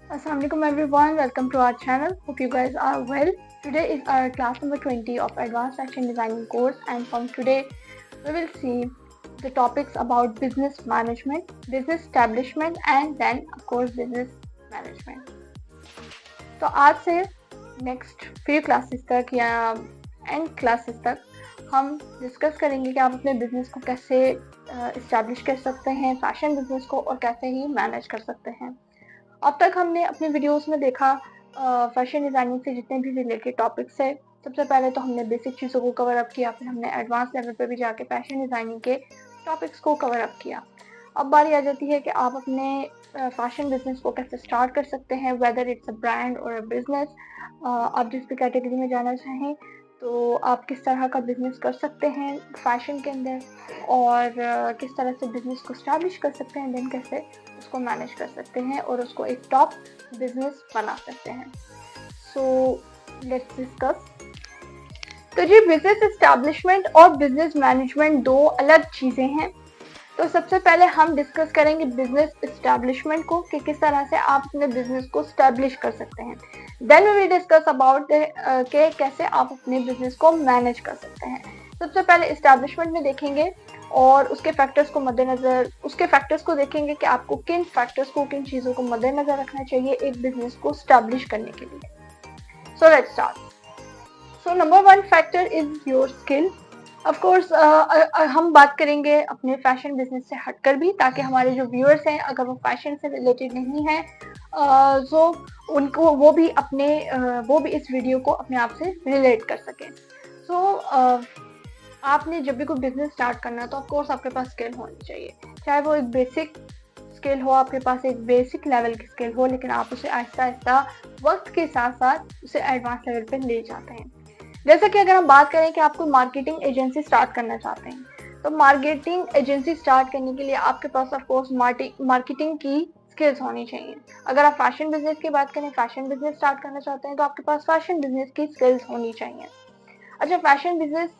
Assalamu alaikum everyone, welcome to our channel. Hope you guys are well. Today is our class number 20 of Advanced Fashion Designing course, and from today we will see the topics about business management, business establishment and then of course business management. तो आज से next few classes तक या and classes तक हम discuss करेंगे कि आप अपने बिजनेस को कैसे इस्टेब्लिश कर सकते हैं, फैशन बिजनेस को, और कैसे ही मैनेज कर सकते हैं। अब तक हमने अपने वीडियोस में देखा फैशन डिजाइनिंग से जितने भी रिलेटेड टॉपिक्स है। सबसे पहले तो हमने बेसिक चीज़ों को कवर अप किया, फिर हमने एडवांस लेवल पे भी जाके फैशन डिजाइनिंग के टॉपिक्स को कवर अप किया। अब बारी आ जाती है कि आप अपने फैशन बिजनेस को कैसे स्टार्ट कर सकते हैं, वेदर इट्स अ ब्रांड और अ बिजनेस। आप जिस भी कैटेगरी में जाना चाहें तो आप किस तरह का बिजनेस कर सकते हैं फैशन के अंदर, और किस तरह से बिजनेस को स्टैब्लिश कर सकते हैं, देन कैसे उसको मैनेज कर सकते हैं और उसको एक टॉप बिजनेस बना सकते हैं। So let's discuss. तो जी, बिजनेस एस्टैब्लिशमेंट और बिजनेस मैनेजमेंट दो अलग चीज़ें हैं। तो सबसे पहले हम डिस्कस करेंगे बिजनेस एस्टैब्लिशमेंट को कि किस तरह से आप अपने बिजनेस को स्टैब्लिश कर सकते हैं। Then we will discuss about के कैसे आप अपने बिजनेस को मैनेज कर सकते हैं। सबसे पहले एस्टैब्लिशमेंट में देखेंगे और उसके फैक्टर्स को देखेंगे कि आपको किन फैक्टर्स को, किन चीज़ों को मद्देनजर रखना चाहिए एक बिजनेस को स्टैब्लिश करने के लिए। So let's start. So number one factor is your skill. Of course हम बात करेंगे अपने फैशन बिजनेस से हटकर भी, ताकि हमारे जो व्यूअर्स हैं अगर वो फैशन से रिलेटेड नहीं है तो उनको वो भी इस वीडियो को अपने आप से रिलेट कर सकें। सो आपने जब भी कोई बिजनेस स्टार्ट करना है तो ऑफ कोर्स आपके पास स्किल होनी चाहिए, चाहे वो एक बेसिक स्किल हो, आपके पास एक बेसिक लेवल की स्किल हो, लेकिन आप उसे आहिस्ता आहिस्ता वक्त के साथ साथ उसे एडवांस लेवल पे ले जाते हैं। जैसा कि अगर हम बात करें कि आप कोई मार्केटिंग एजेंसी स्टार्ट करना चाहते हैं, तो मार्केटिंग एजेंसी स्टार्ट करने के लिए आपके पास ऑफ कोर्स मार्केटिंग की स्किल्स होनी चाहिए। अगर आप फैशन बिजनेस की बात करें, फैशन बिजनेस स्टार्ट करना चाहते हैं, तो आपके पास फैशन बिजनेस की स्किल्स होनी चाहिए। अच्छा, फैशन बिजनेस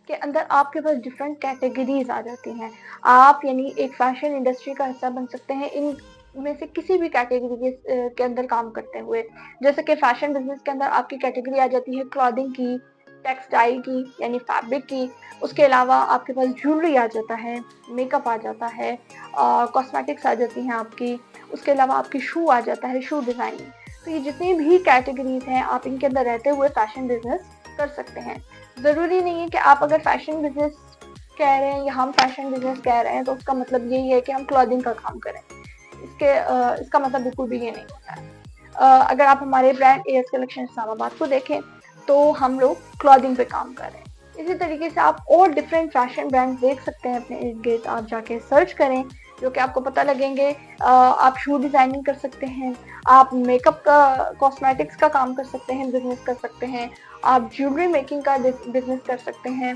के अंदर आपके पास डिफरेंट कैटेगरीज आ जाती हैं। आप यानी एक फैशन इंडस्ट्री का हिस्सा बन सकते हैं इन में से किसी भी कैटेगरी के अंदर काम करते हुए। जैसे कि फैशन बिजनेस के अंदर आपकी कैटेगरी आ जाती है क्लॉथिंग की, टेक्सटाइल की यानी फैब्रिक की। उसके अलावा आपके पास ज्वेलरी आ जाता है, मेकअप आ जाता है, कॉस्मेटिक्स आ जाती हैं आपकी। उसके अलावा आपकी शू आ जाता है, शू डिज़ाइनिंग। तो ये जितनी भी कैटेगरीज हैं आप इनके अंदर रहते हुए फैशन बिजनेस कर सकते हैं। ज़रूरी नहीं है कि आप अगर फैशन बिजनेस कह रहे हैं या हम फैशन बिजनेस कह रहे हैं तो उसका मतलब यही है कि हम क्लॉथिंग का काम करें। इसका मतलब बिल्कुल भी ये नहीं होता है। अगर आप हमारे ब्रांड एएस कलेक्शन इस्लामाबाद को देखें तो हम लोग क्लॉथिंग पे काम कर रहे हैं। इसी तरीके से आप और डिफरेंट फैशन ब्रांड देख सकते हैं अपने इर्द गिर्द। आप जाके सर्च करें जो कि आपको पता लगेंगे। आप शू डिज़ाइनिंग कर सकते हैं, आप मेकअप का, कॉस्मेटिक्स का काम कर सकते हैं, बिजनेस कर सकते हैं, आप ज्वेलरी मेकिंग का बिजनेस कर सकते हैं।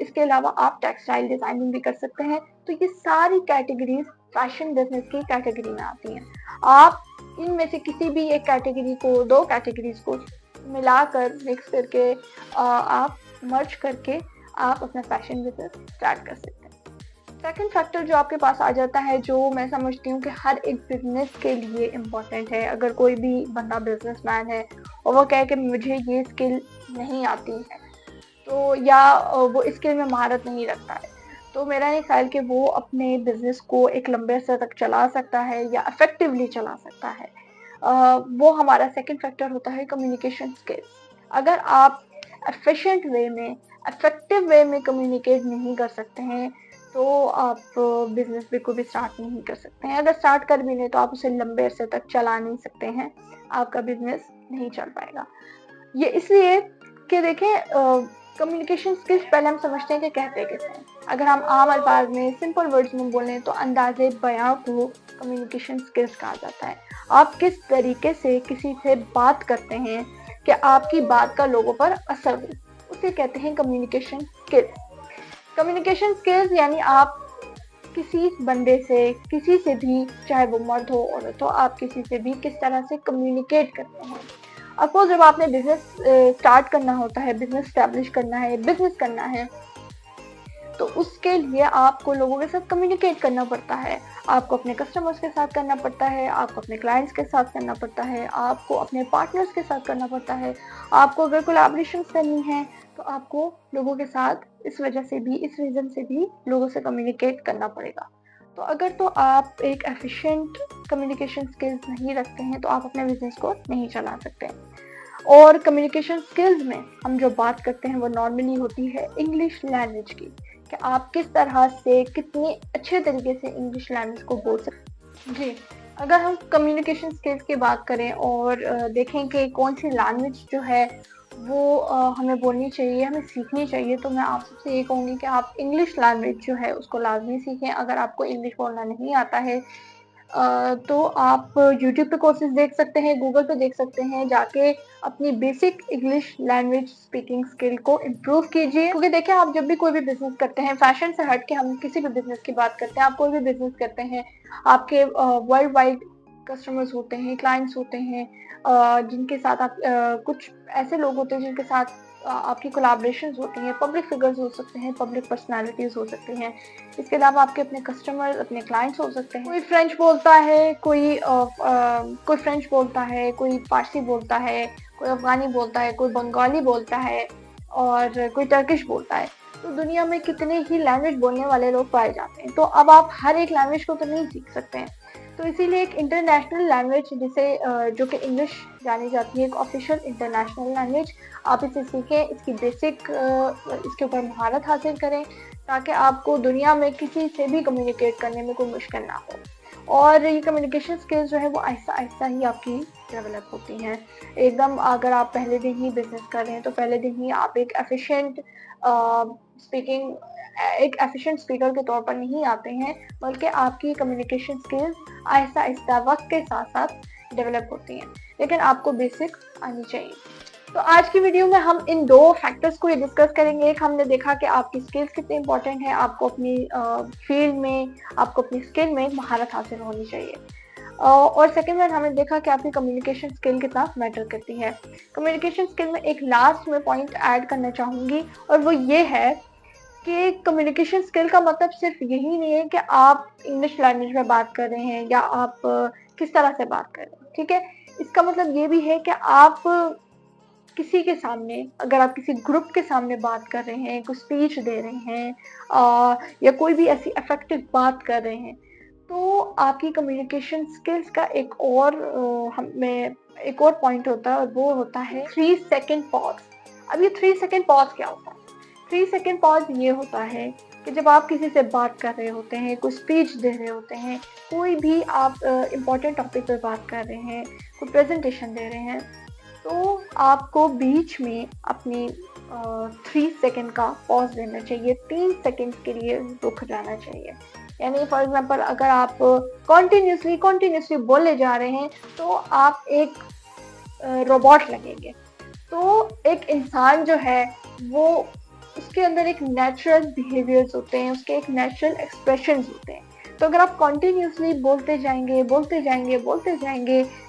इसके अलावा आप टेक्सटाइल डिज़ाइनिंग भी कर सकते हैं। तो ये सारी कैटेगरीज फैशन बिजनेस की कैटेगरी में आती हैं। आप इनमें से किसी भी एक कैटेगरी को, दो कैटेगरीज को मिलाकर, मिक्स करके, आप मर्ज करके आप अपना फैशन बिजनेस स्टार्ट कर सकते हैं। सेकंड फैक्टर जो आपके पास आ जाता है, जो मैं समझती हूँ कि हर एक बिजनेस के लिए इम्पोर्टेंट है। अगर कोई भी बंदा बिजनेसमैन है और वो कहे कि मुझे ये स्किल नहीं आती है, तो या वो स्किल में महारत नहीं रखता है, तो मेरा नहीं ख्याल कि वो अपने बिजनेस को एक लंबे अरसे तक चला सकता है या इफेक्टिवली चला सकता है। वो हमारा सेकंड फैक्टर होता है कम्युनिकेशन स्किल्स। अगर आप एफिशिएंट वे में, इफेक्टिव वे में कम्युनिकेट नहीं कर सकते हैं तो आप बिजनेस बिल्कुल भी स्टार्ट नहीं कर सकते हैं। अगर स्टार्ट कर भी लें तो आप उसे लंबे अरसे तक चला नहीं सकते हैं, आपका बिजनेस नहीं चल पाएगा। ये इसलिए कि देखें, कम्युनिकेशन स्किल्स पहले हम समझते हैं कि कहते कैसे हैं। अगर हम आम अल्फाज में, सिंपल वर्ड्स में बोलें तो अंदाजे बयां को कम्युनिकेशन स्किल्स कहा जाता है। आप किस तरीके से किसी से बात करते हैं कि आपकी बात का लोगों पर असर हो, उसे कहते हैं कम्युनिकेशन स्किल्स। कम्युनिकेशन स्किल्स यानी आप किसी बंदे से, किसी से भी, चाहे वो मर्द हो औरत हो, आप किसी से भी किस तरह से कम्युनिकेट करते हैं। अफकोर्स जब आपने बिजनेस स्टार्ट करना होता है, बिजनेस स्टैब्लिश करना है, बिजनेस करना है, तो उसके लिए आपको लोगों के साथ कम्युनिकेट करना पड़ता है, आपको अपने कस्टमर्स के साथ करना पड़ता है, आपको अपने क्लाइंट्स के साथ करना पड़ता है, आपको अपने पार्टनर्स के साथ करना पड़ता है, आपको अगर कोलैबोरेशन करनी है तो आपको लोगों के साथ इस वजह से भी, इस रीज़न से भी लोगों से कम्युनिकेट करना पड़ेगा। तो अगर तो आप एक एफिशिएंट कम्युनिकेशन स्किल्स नहीं रखते हैं तो आप अपने बिजनेस को नहीं चला सकते। और कम्युनिकेशन स्किल्स में हम जो बात करते हैं वो नॉर्मली होती है इंग्लिश लैंग्वेज की, कि आप किस तरह से कितने अच्छे तरीके से इंग्लिश लैंग्वेज को बोल सकते हैं। जी, अगर हम कम्युनिकेशन स्किल्स की बात करें और देखें कि कौन सी लैंग्वेज जो है वो हमें बोलनी चाहिए, हमें सीखनी चाहिए, तो मैं आप सबसे ये कहूँगी कि आप इंग्लिश लैंग्वेज जो है उसको लाजमी सीखें। अगर आपको इंग्लिश बोलना नहीं आता है तो आप यूट्यूब पे कोर्सेज देख सकते हैं, गूगल पे देख सकते हैं, जाके अपनी basic English language speaking skill को इम्प्रूव कीजिए। क्योंकि देखिए, आप जब भी कोई भी बिजनेस करते हैं, फैशन से हट के हम किसी भी बिजनेस की बात करते हैं, आप कोई भी बिजनेस करते हैं, आपके वर्ल्ड वाइड कस्टमर्स होते हैं, क्लाइंट्स होते हैं, जिनके साथ आप कुछ ऐसे लोग होते हैं जिनके साथ आपकी कोलैबोरेशंस होती हैं, पब्लिक फिगर्स हो सकते हैं, पब्लिक पर्सनालिटीज हो सकती हैं, इसके अलावा आपके अपने कस्टमर, अपने क्लाइंट्स हो सकते हैं। कोई फ्रेंच बोलता है, कोई फ्रेंच बोलता है, कोई फारसी बोलता है, कोई अफगानी बोलता है, कोई बंगाली बोलता है और कोई टर्किश बोलता है। तो दुनिया में कितने ही लैंग्वेज बोलने वाले लोग पाए जाते हैं, तो अब आप हर एक लैंग्वेज को तो नहीं सीख सकते हैं। तो इसीलिए एक इंटरनेशनल लैंग्वेज जिसे जो कि इंग्लिश जानी जाती है, एक ऑफिशियल इंटरनेशनल लैंग्वेज, आप इसे सीखें, इसकी बेसिक इसके ऊपर महारत हासिल करें, ताकि आपको दुनिया में किसी से भी कम्युनिकेट करने में कोई मुश्किल ना हो। और ये कम्युनिकेशन स्किल्स जो है वो आहिस्ता आहिस्ता ही आपकी डेवलप होती हैं। एकदम अगर आप पहले दिन ही बिजनेस कर रहे हैं तो पहले दिन ही आप एक एफिशिएंट स्पीकर के तौर पर नहीं आते हैं, बल्कि आपकी कम्युनिकेशन स्किल्स आहिस्ता आहिस्ता वक्त के साथ साथ डेवलप होती हैं, लेकिन आपको बेसिक आनी चाहिए। तो आज की वीडियो में हम इन दो फैक्टर्स को डिस्कस करेंगे। एक, हमने देखा कि आपकी स्किल्स कितनी इंपॉर्टेंट है, आपको अपनी फील्ड में, आपको अपनी स्किल में महारत हासिल होनी चाहिए। और सेकेंड वन, हमने देखा कि आपकी कम्युनिकेशन स्किल कितना मैटर करती है। कम्युनिकेशन स्किल में एक लास्ट में पॉइंट ऐड करना चाहूँगी, और वो ये है कि कम्युनिकेशन स्किल का मतलब सिर्फ यही नहीं है कि आप इंग्लिश लैंग्वेज में बात कर रहे हैं या आप किस तरह से बात कर रहे हैं, ठीक है। इसका मतलब ये भी है कि आप किसी के सामने, अगर आप किसी ग्रुप के सामने बात कर रहे हैं, कोई स्पीच दे रहे हैं या कोई भी ऐसी इफेक्टिव बात कर रहे हैं, तो आपकी कम्युनिकेशन स्किल्स का एक और पॉइंट होता है, और वो होता है 3 सेकेंड पॉज। अब ये 3 सेकेंड पॉज क्या होता है? 3 सेकेंड पॉज ये होता है कि जब आप किसी से बात कर रहे होते हैं, कोई स्पीच दे रहे होते हैं, कोई भी आप इम्पोर्टेंट टॉपिक पर बात कर रहे हैं, कोई प्रेजेंटेशन दे रहे हैं, तो आपको बीच में अपनी 3 सेकेंड का पॉज लेना चाहिए, 3 सेकेंड के लिए रुक जाना चाहिए। यानी फॉर एग्जांपल, अगर आप कंटिन्यूसली बोले जा रहे हैं तो आप एक रोबोट लगेंगे। तो एक इंसान जो है वो, उसके अंदर एक नेचुरल बिहेवियर्स होते हैं, उसके एक नेचुरल एक्सप्रेशंस होते हैं। तो अगर आप कंटिन्यूसली बोलते जाएंगे,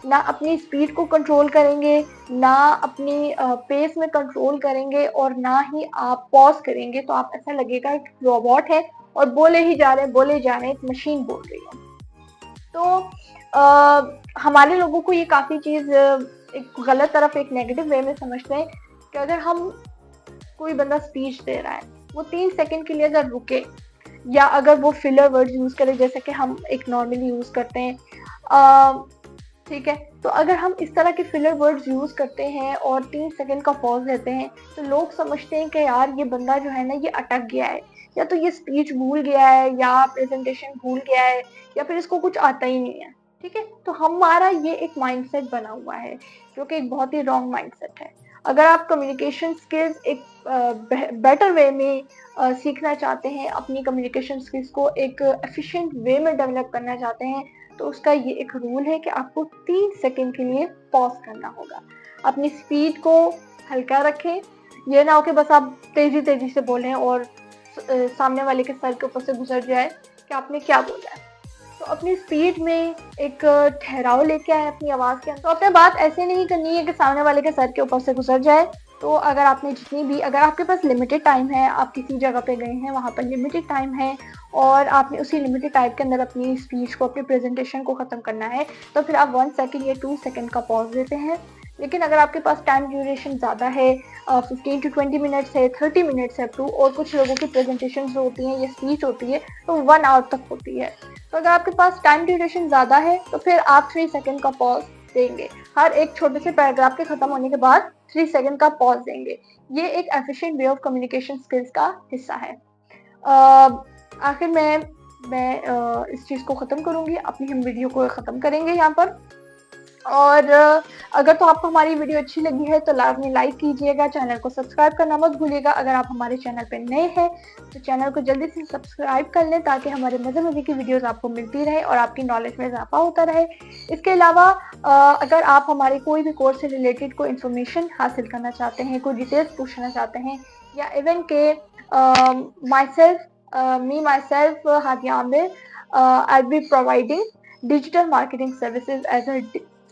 ना अपनी स्पीड को कंट्रोल करेंगे, ना अपनी पेस में कंट्रोल करेंगे, और ना ही आप पॉज करेंगे, तो आप ऐसा लगेगा एक रोबोट है और बोले जा रहे हैं, एक मशीन बोल रही है। तो हमारे लोगों को ये काफ़ी चीज़ एक गलत तरफ, एक नेगेटिव वे में समझते हैं कि अगर हम, कोई बंदा स्पीच दे रहा है, वो 3 सेकंड के लिए अगर रुके, या अगर वो फिलर वर्ड्स यूज करे जैसे कि हम एक नॉर्मली यूज करते हैं, ठीक है, तो अगर हम इस तरह के फिलर वर्ड्स यूज करते हैं और 3 सेकंड का पॉज देते हैं, तो लोग समझते हैं कि यार ये बंदा जो है ना, ये अटक गया है, या तो ये स्पीच भूल गया है, या प्रेजेंटेशन भूल गया है, या फिर इसको कुछ आता ही नहीं है, ठीक है। तो हमारा ये एक माइंडसेट बना हुआ है, जो कि एक बहुत ही रॉन्ग माइंडसेट है। अगर आप कम्युनिकेशन स्किल्स एक बेटर वे में सीखना चाहते हैं, अपनी कम्युनिकेशन स्किल्स को एक एफिशिएंट वे में डेवलप करना चाहते हैं, तो उसका ये एक रूल है कि आपको 3 सेकंड के लिए पॉज करना होगा। अपनी स्पीड को हल्का रखें, ये ना हो कि बस आप तेजी से बोलें और सामने वाले के सर के ऊपर से गुजर जाए कि आपने क्या बोला है। तो अपनी स्पीड में एक ठहराव लेके आए अपनी आवाज़ के अंदर। तो अपने बात ऐसे नहीं करनी है कि सामने वाले के सर के ऊपर से गुजर जाए, तो अगर आपने जितनी भी, अगर आपके पास लिमिटेड टाइम है, आप किसी जगह पे गए हैं, वहाँ पर लिमिटेड टाइम है और आपने उसी लिमिटेड टाइम के अंदर अपनी स्पीच को, अपनी प्रेजेंटेशन को ख़त्म करना है, तो फिर आप 1 सेकेंड या 2 सेकेंड का पॉज देते हैं। लेकिन अगर आपके पास टाइम ड्यूरेशन ज़्यादा है, 15 to 20 मिनट्स है, 30 मिनट्स है टू, और कुछ लोगों की प्रेजेंटेशन होती हैं या स्पीच होती है तो 1 आवर तक होती है, तो अगर आपके पास टाइम ड्यूरेशन ज़्यादा है तो फिर आप 3 सेकेंड का पॉज देंगे। हर एक छोटे से पैराग्राफ के ख़त्म होने के बाद 3 सेकेंड का पॉज देंगे। ये एक efficient way of communication skills का हिस्सा है। आखिर में मैं इस चीज़ को ख़त्म करूँगी, अपनी हम वीडियो को ख़त्म करेंगे यहाँ पर। और अगर तो आपको हमारी वीडियो अच्छी लगी है तो लाजमी लाइक कीजिएगा, चैनल को सब्सक्राइब करना मत भूलिएगा। अगर आप हमारे चैनल पर नए हैं तो चैनल को जल्दी से सब्सक्राइब कर लें ताकि हमारे मज़े की वीडियोस आपको मिलती रहे और आपकी नॉलेज में इजाफा होता रहे। इसके अलावा अगर आप हमारे कोई भी कोर्स से रिलेटेड कोई इन्फॉर्मेशन हासिल करना चाहते हैं, कोई डिटेल्स पूछना चाहते हैं, या इवन के myself Hadia Amir, I be providing digital marketing services as a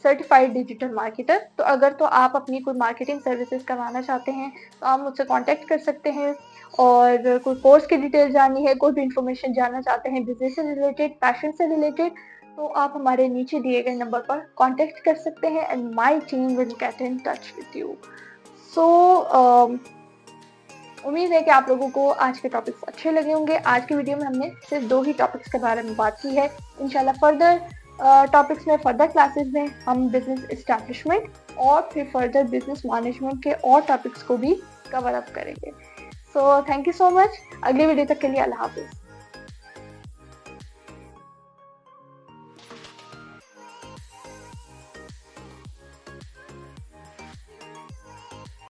certified digital marketer, तो अगर तो आप अपनी कोई मार्केटिंग सर्विसेज करवाना चाहते हैं तो आप मुझसे कांटेक्ट कर सकते हैं। और कोई कोर्स की डिटेल जाननी है, कोई भी इंफॉर्मेशन जानना चाहते हैं बिजनेस से रिलेटेड, पैशन से रिलेटेड, तो आप हमारे नीचे दिए गए नंबर पर कांटेक्ट कर सकते हैं and my team will get in touch with you. So उम्मीद है कि आप लोगों को आज के टॉपिक्स अच्छे लगे होंगे। आज की वीडियो में हमने सिर्फ 2 ही टॉपिक्स के बारे में बात की है। इंशाल्लाह फर्दर टॉपिक्स में, फर्दर क्लासेस में हम बिजनेस एस्टैब्लिशमेंट और फिर फर्दर बिजनेस मैनेजमेंट के और टॉपिक्स को भी कवर अप करेंगे। So thank you so much. अगली वीडियो तक के लिए अल्लाह हाफिज़।